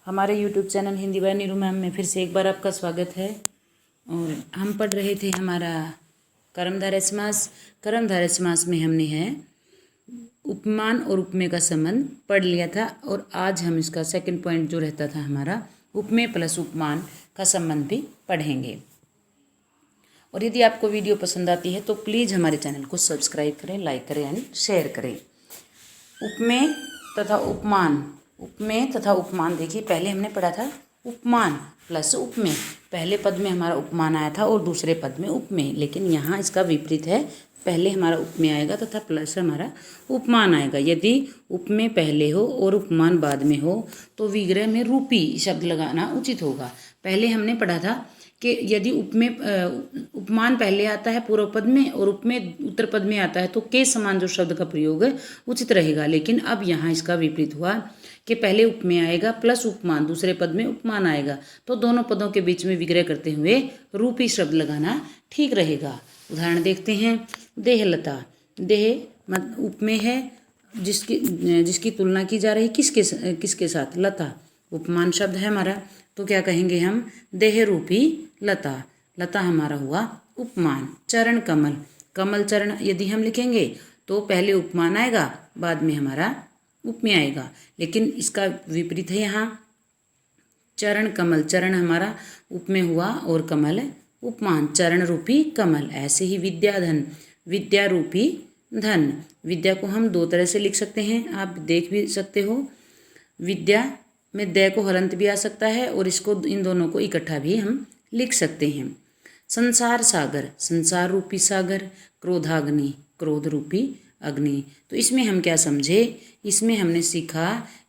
हमारे YouTube channel Hindi by Neeru ma'am में फिर से एक बार आपका स्वागत है। और हम पढ़ रहे थे हमारा कर्मधारय समास। कर्मधारय समास में हमने है उपमान और उपमेय का संबंध पढ़ लिया था और आज हम इसका सेकंड पॉइंट जो रहता था हमारा उपमेय प्लस उपमान का संबंध भी पढ़ेंगे। और यदि आपको वीडियो पसंद आती है तो प्लीज़ हमारे चैनल को सब्सक्राइब करें, लाइक करें एंड शेयर करें। उपमेय तथा उपमान, उपमेय तथा उपमान देखिए, पहले हमने पढ़ा था उपमान प्लस उपमेय। पहले पद में हमारा उपमान आया था और दूसरे पद में उपमेय, लेकिन यहाँ इसका विपरीत है। पहले हमारा उपमेय आएगा तथा प्लस हमारा उपमान आएगा। यदि उपमेय पहले हो और उपमान बाद में हो तो विग्रह में रूपी शब्द लगाना उचित होगा। पहले हमने पढ़ा था कि यदि उपमान पहले आता है पूर्व पद में और उपमेय उत्तर पद में आता है तो के समान जो शब्द का प्रयोग उचित रहेगा। लेकिन अब यहाँ इसका विपरीत हुआ कि पहले उपमेय आएगा प्लस उपमान, दूसरे पद में उपमान आएगा, तो दोनों पदों के बीच में विग्रह करते हुए रूपी शब्द लगाना ठीक रहेगा। उदाहरण देखते हैं। देहलता, देह उपमेय है जिसकी तुलना की जा रही किसके साथ? लता। उपमान शब्द है हमारा, तो क्या कहेंगे हम? देह रूपी लता। लता हमारा हुआ उपमान। चरण कमल, कमल चरण यदि हम लिखेंगे तो पहले उपमान आएगा, बाद में हमारा उपमेय आएगा, लेकिन इसका विपरीत है यहाँ। चरण कमल, चरण हमारा उपमेय हुआ और कमल उपमान। चरण रूपी कमल। ऐसे ही विद्याधन, विद्या रूपी धन। विद्या को हम दो तरह से लिख सकते हैं, आप देख भी सकते हो। विद्या में द को हलंत भी आ सकता है और इसको, इन दोनों को इकट्ठा भी हम लिख सकते हैं। संसार सागर, संसार रूपी सागर। क्रोधाग्नि, क्रोध रूपी अग्नि। तो इसमें हम क्या समझे? इसमें हमने सीखा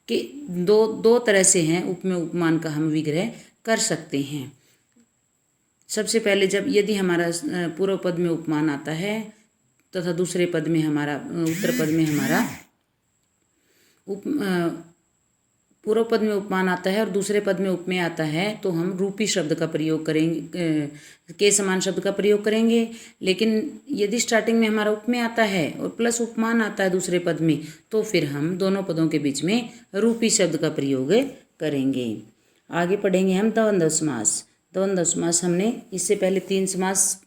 कि दो तरह से हैं उपमेय उपमान का हम विग्रह कर सकते हैं। सबसे पहले जब यदि हमारा पूर्व पद में उपमान आता है तथा दूसरे पद में हमारा, उत्तर पद में हमारा पूर्व पद में उपमान आता है और दूसरे पद में उपमेय आता है, तो हम रूपी शब्द का प्रयोग करेंगे, के समान शब्द का प्रयोग करेंगे। लेकिन यदि स्टार्टिंग में हमारा उपमेय आता है और प्लस उपमान आता है दूसरे पद में, तो फिर हम दोनों पदों के बीच में रूपी शब्द का प्रयोग करेंगे। आगे पढ़ेंगे हम द्वंद्व समास। द्वंद्व समास हमने इससे पहले 3 समास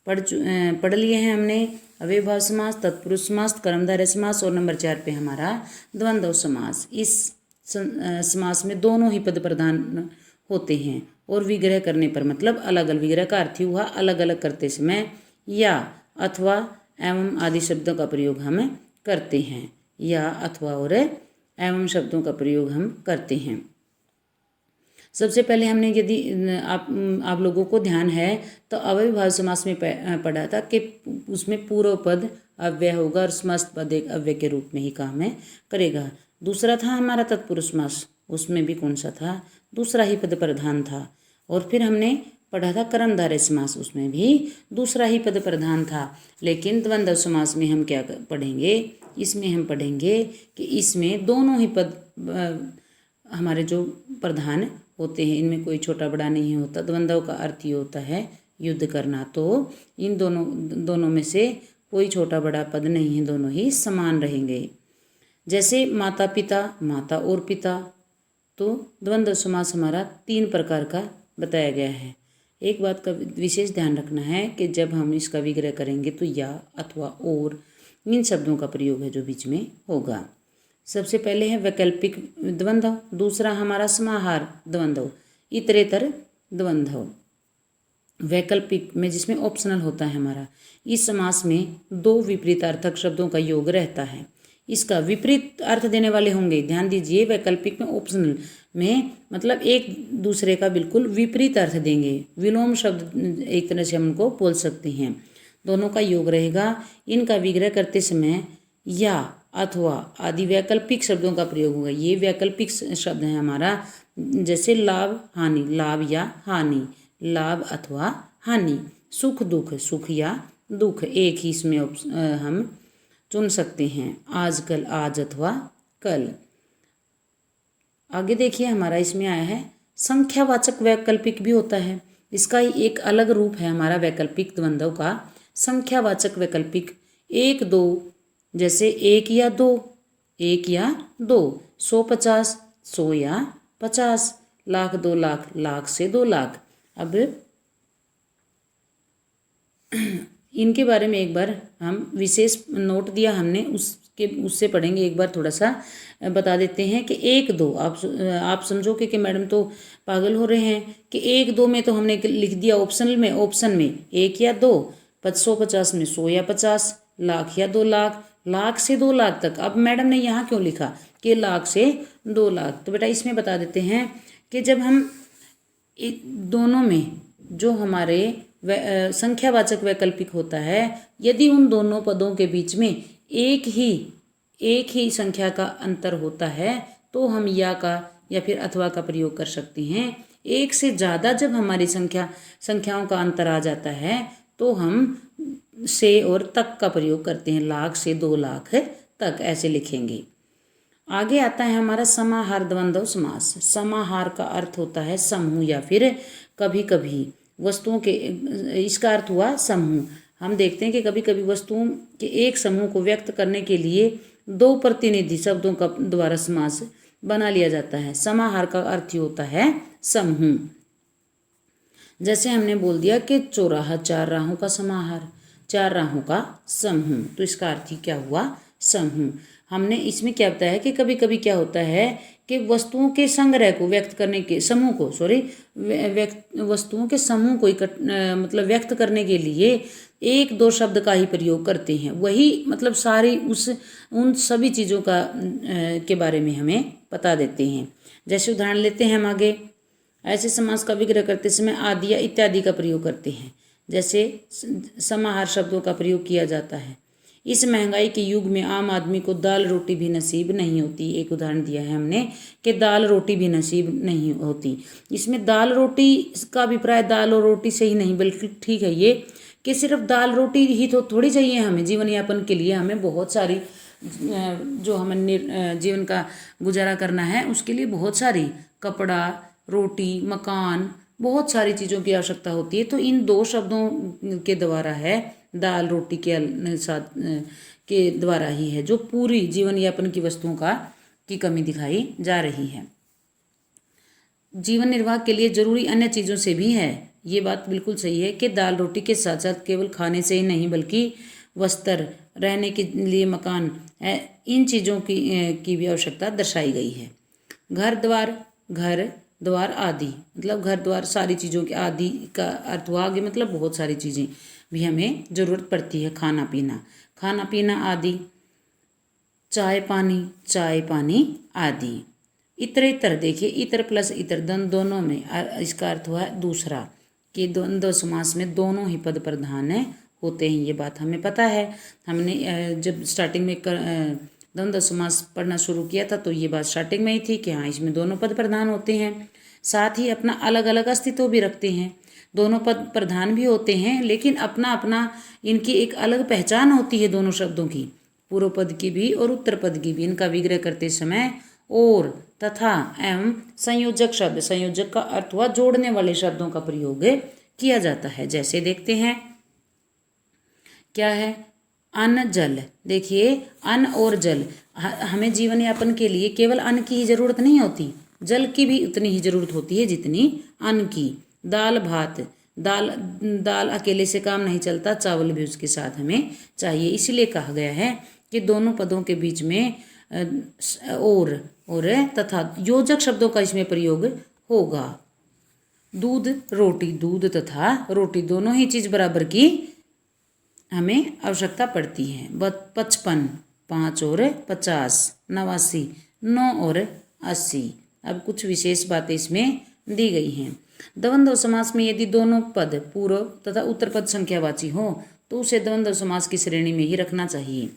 पढ़ लिए हैं हमने। अव्ययभाव समास, तत्पुरुष समास, कर्मधारय समास और नंबर 4 पे हमारा द्वंद्व समास। इस समास में दोनों ही पद प्रधान होते हैं और विग्रह करने पर, मतलब अलग अलग, विग्रह का अर्थ हुआ अलग अलग करते समय या, अथवा, एवं आदि शब्दों का प्रयोग हम करते हैं। या, अथवा और एवं शब्दों का प्रयोग हम करते हैं। सबसे पहले हमने, यदि आप लोगों को ध्यान है तो अव्ययभाव समास में पढ़ा था कि उसमें पूर्व पद अव्यय होगा और समस्त पद एक अव्यय के रूप में ही काम करेगा। दूसरा था हमारा तत्पुरुष समास, उसमें भी कौन सा था? दूसरा ही पद प्रधान था। और फिर हमने पढ़ा था कर्मधारय समास, उसमें भी दूसरा ही पद प्रधान था। लेकिन द्वंद्व समास में हम क्या पढ़ेंगे? इसमें हम पढ़ेंगे कि इसमें दोनों ही पद हमारे जो प्रधान होते हैं, इनमें कोई छोटा बड़ा नहीं होता। द्वंद्व का अर्थ ही होता है युद्ध करना, तो इन दोनों में से कोई छोटा बड़ा पद नहीं है, दोनों ही समान रहेंगे। जैसे माता पिता, माता और पिता, तो द्वंद्व समास हमारा 3 प्रकार का बताया गया है। एक बात का विशेष ध्यान रखना है कि जब हम इसका विग्रह करेंगे तो या, अथवा, और इन शब्दों का प्रयोग है जो बीच में होगा। सबसे पहले है वैकल्पिक द्वंद्व, दूसरा हमारा समाहार द्वंद्व, इतरेतर द्वंद्व। वैकल्पिक में जिसमें ऑप्शनल होता है हमारा, इस समास में 2 विपरीतार्थक शब्दों का योग रहता है। इसका विपरीत अर्थ देने वाले होंगे, ध्यान दीजिए। वैकल्पिक में, ऑप्शनल में, मतलब एक दूसरे का बिल्कुल विपरीत अर्थ देंगे। विलोम शब्द एक तरह से हम उनको बोल सकते हैं। दोनों का योग रहेगा। इनका विग्रह करते समय या, अथवा आदि वैकल्पिक शब्दों का प्रयोग होगा। ये वैकल्पिक शब्द है हमारा, जैसे लाभ हानि, लाभ या हानि, लाभ अथवा हानि। सुख दुख, सुख या दुख, एक ही इसमें हम चुन सकते हैं। आजकल, आज अथवा कल। आगे देखिए हमारा इसमें आया है संख्यावाचक वैकल्पिक भी होता है। इसका ही एक अलग रूप है हमारा वैकल्पिक द्वंद्व का, संख्यावाचक वैकल्पिक। 1 2, जैसे 1 या 2, 1 या 2, 150, 100 या 50, लाख 2 लाख, लाख से 2 लाख। अब इनके बारे में एक बार हम विशेष नोट दिया हमने, उससे पढ़ेंगे एक बार, थोड़ा सा बता देते हैं कि 1 2 आप समझोगे कि मैडम तो पागल हो रहे हैं कि 1 2 में तो हमने लिख दिया ऑप्शन में 1 या 2, 150 में 100 या 50, लाख या 2 लाख, लाख से 2 लाख तक। अब मैडम ने यहाँ क्यों लिखा कि लाख से 2 लाख, तो बेटा इसमें बता देते हैं कि जब हम दोनों में जो हमारे संख्यावाचक वैकल्पिक होता है, यदि उन दोनों पदों के बीच में एक ही संख्या का अंतर होता है तो हम या का या फिर अथवा का प्रयोग कर सकते हैं। एक से ज़्यादा जब हमारी संख्याओं का अंतर आ जाता है तो हम से और तक का प्रयोग करते हैं, लाख से 2 लाख तक ऐसे लिखेंगे। आगे आता है हमारा समाहार द्वंद्व समास। समाहार का अर्थ होता है समूह या फिर कभी कभी वस्तुओं के, इसका अर्थ हुआ समूह। हम देखते हैं कि कभी कभी वस्तुओं के एक समूह को व्यक्त करने के लिए 2 प्रतिनिधि शब्दों का द्वारा समास बना लिया जाता है। समाहार का अर्थ ही होता है समूह। जैसे हमने बोल दिया कि चौराहा 4 राहों का समाहार, 4 राहों का समूह, तो इसका अर्थ ही क्या हुआ, समूह। हमने इसमें क्या बताया कि कभी कभी क्या होता है कि वस्तुओं के संग्रह को व्यक्त करने के समूह को वस्तुओं के समूह को मतलब व्यक्त करने के लिए 1 2 शब्द का ही प्रयोग करते हैं। वही मतलब सारी उन सभी चीज़ों का के बारे में हमें बता देते हैं। जैसे उदाहरण लेते हैं हम आगे। ऐसे समास का विग्रह करते समय आदि या इत्यादि का प्रयोग करते हैं। जैसे समाहार शब्दों का प्रयोग किया जाता है। इस महंगाई के युग में आम आदमी को दाल रोटी भी नसीब नहीं होती। एक उदाहरण दिया है हमने कि दाल रोटी भी नसीब नहीं होती। इसमें दाल रोटी का अभिप्राय दाल और रोटी से ही नहीं, बल्कि ठीक है ये कि सिर्फ दाल रोटी ही तो थोड़ी चाहिए हमें जीवन यापन के लिए। हमें बहुत सारी जो हमें जीवन का गुजारा करना है उसके लिए बहुत सारी कपड़ा, रोटी, मकान, बहुत सारी चीज़ों की आवश्यकता होती है। तो इन 2 शब्दों के द्वारा है, दाल रोटी के साथ के द्वारा ही है जो पूरी जीवन यापन की वस्तुओं की कमी दिखाई जा रही है। जीवन निर्वाह के लिए जरूरी अन्य चीज़ों से भी है। ये बात बिल्कुल सही है कि दाल रोटी के साथ साथ केवल खाने से ही नहीं बल्कि वस्त्र, रहने के लिए मकान, इन चीज़ों की भी आवश्यकता दर्शाई गई है। घर द्वार आदि, मतलब घर द्वार सारी चीज़ों के, आदि का अर्थ हुआ आगे मतलब बहुत सारी चीज़ें भी हमें ज़रूरत पड़ती है। खाना पीना आदि, चाय पानी आदि। इतर देखिए, इतर प्लस इतर दोनों में इसका अर्थ हुआ दूसरा, कि द्वंद्व समास में दोनों ही पद प्रधान होते हैं। ये बात हमें पता है। हमने जब स्टार्टिंग में द्वंद्व समास पढ़ना शुरू किया था तो ये बात स्टार्टिंग में ही थी कि हाँ इसमें दोनों पद प्रधान होते हैं, साथ ही अपना अलग अलग अस्तित्व भी रखते हैं। दोनों पद प्रधान भी होते हैं लेकिन अपना अपना इनकी एक अलग पहचान होती है दोनों शब्दों की, पूर्व पद की भी और उत्तर पद की भी। इनका विग्रह करते समय और, तथा, एवं संयोजक शब्द, संयोजक का अर्थ हुआ जोड़ने वाले शब्दों का प्रयोग किया जाता है। जैसे देखते हैं क्या है, अन्न जल। देखिए अन्न और जल, हमें जीवन यापन के लिए केवल अन्न की ही जरूरत नहीं होती, जल की भी उतनी ही जरूरत होती है जितनी अन्न की। दाल भात, दाल अकेले से काम नहीं चलता, चावल भी उसके साथ हमें चाहिए। इसलिए कहा गया है कि दोनों पदों के बीच में और तथा योजक शब्दों का इसमें प्रयोग होगा। दूध रोटी, दूध तथा रोटी दोनों ही चीज़ बराबर की हमें आवश्यकता पड़ती है। 55, 5 और 50, 89, 9 और 80। अब कुछ विशेष बातें इसमें दी गई हैं। द्वंद्व समास में यदि दोनों पद पूर्व तथा उत्तर पद संख्यावाची हो तो उसे द्वंद्व समास की श्रेणी में ही रखना चाहिए।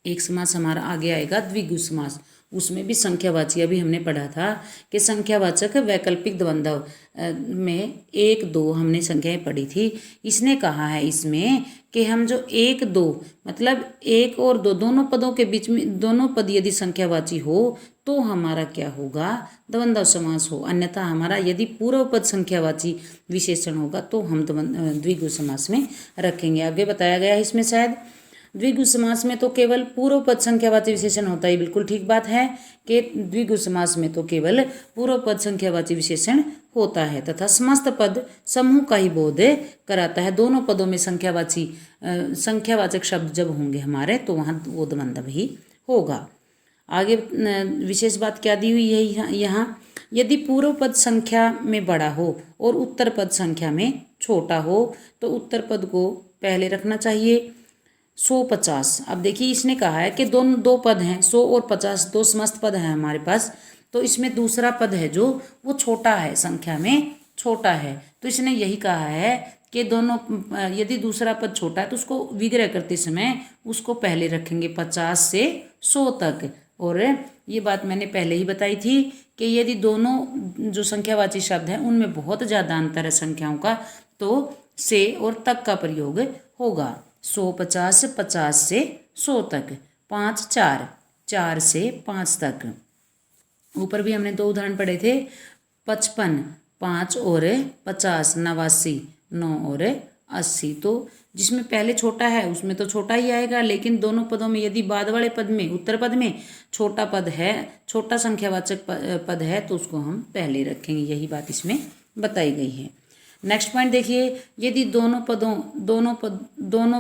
एक समास हमारा आगे आएगा द्विगु समास, उसमें भी संख्यावाची, अभी हमने पढ़ा था कि संख्यावाचक वैकल्पिक द्वंद्व में 1 2 हमने संख्याएं पढ़ी थी। इसने कहा है इसमें कि हम जो 1 2 मतलब 1 और 2 दोनों पदों के बीच में दोनों पद यदि संख्यावाची हो तो हमारा क्या होगा, द्वंद्व समास हो। अन्यथा हमारा यदि पूर्व पद संख्यावाची विशेषण होगा तो हम द्विगु समास में रखेंगे। आगे बताया गया है इसमें शायद द्विगु समास में तो केवल पूर्व पद संख्यावाची विशेषण होता है, बिल्कुल ठीक बात है कि द्विगु समास में तो केवल पूर्व पद संख्यावाची विशेषण होता है तथा समस्त पद समूह का ही बोध कराता है। दोनों पदों में संख्यावाचक शब्द जब होंगे हमारे तो वहाँ बोधबंधव ही होगा। आगे विशेष बात क्या दी हुई है यहाँ, यदि पूर्व पद संख्या में बड़ा हो और उत्तर पद संख्या में छोटा हो तो उत्तर पद को पहले रखना चाहिए। 150, अब देखिए इसने कहा है कि दो पद हैं, 100 और 50, दो समस्त पद हैं हमारे पास, तो इसमें दूसरा पद है जो वो छोटा है, संख्या में छोटा है, तो इसने यही कहा है कि दोनों यदि दूसरा पद छोटा है तो उसको विग्रह करते समय उसको पहले रखेंगे 50 से 100 तक। और ये बात मैंने पहले ही बताई थी कि यदि दोनों जो संख्यावाची शब्द हैं उनमें बहुत ज़्यादा अंतर है संख्याओं का तो से और तक का प्रयोग होगा। 100 50, 50 से 100 तक, 5 4, 4 से 5 तक। ऊपर भी हमने दो उदाहरण पढ़े थे, 55, 5 और 50, 89, 9 और 80। तो जिसमें पहले छोटा है उसमें तो छोटा ही आएगा, लेकिन दोनों पदों में यदि बाद वाले पद में उत्तर पद में छोटा पद है, छोटा संख्यावाचक पद है तो उसको हम पहले रखेंगे, यही बात इसमें बताई गई है। नेक्स्ट पॉइंट देखिए, यदि दोनों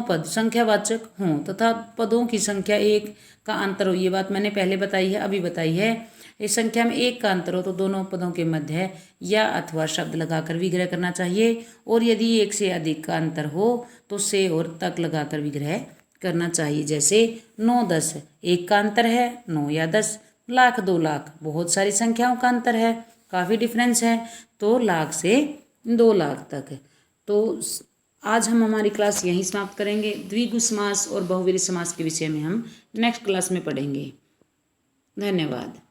पद संख्यावाचक हों तथा पदों की संख्या 1 का अंतर हो, ये बात मैंने पहले बताई है, अभी बताई है, इस संख्या में 1 का अंतर हो तो दोनों पदों के मध्य या अथवा शब्द लगाकर विग्रह करना चाहिए, और यदि 1 से अधिक का अंतर हो तो से और तक लगाकर विग्रह करना चाहिए। जैसे 9 10, 1 का अंतर है, 9 या 10, लाख 2 लाख, बहुत सारी संख्याओं का अंतर है, काफ़ी डिफरेंस है, तो लाख से 2 लाख तक। तो आज हम हमारी क्लास यहीं समाप्त करेंगे। द्विगु समास और बहुव्रीहि समास के विषय में हम नेक्स्ट क्लास में पढ़ेंगे। धन्यवाद।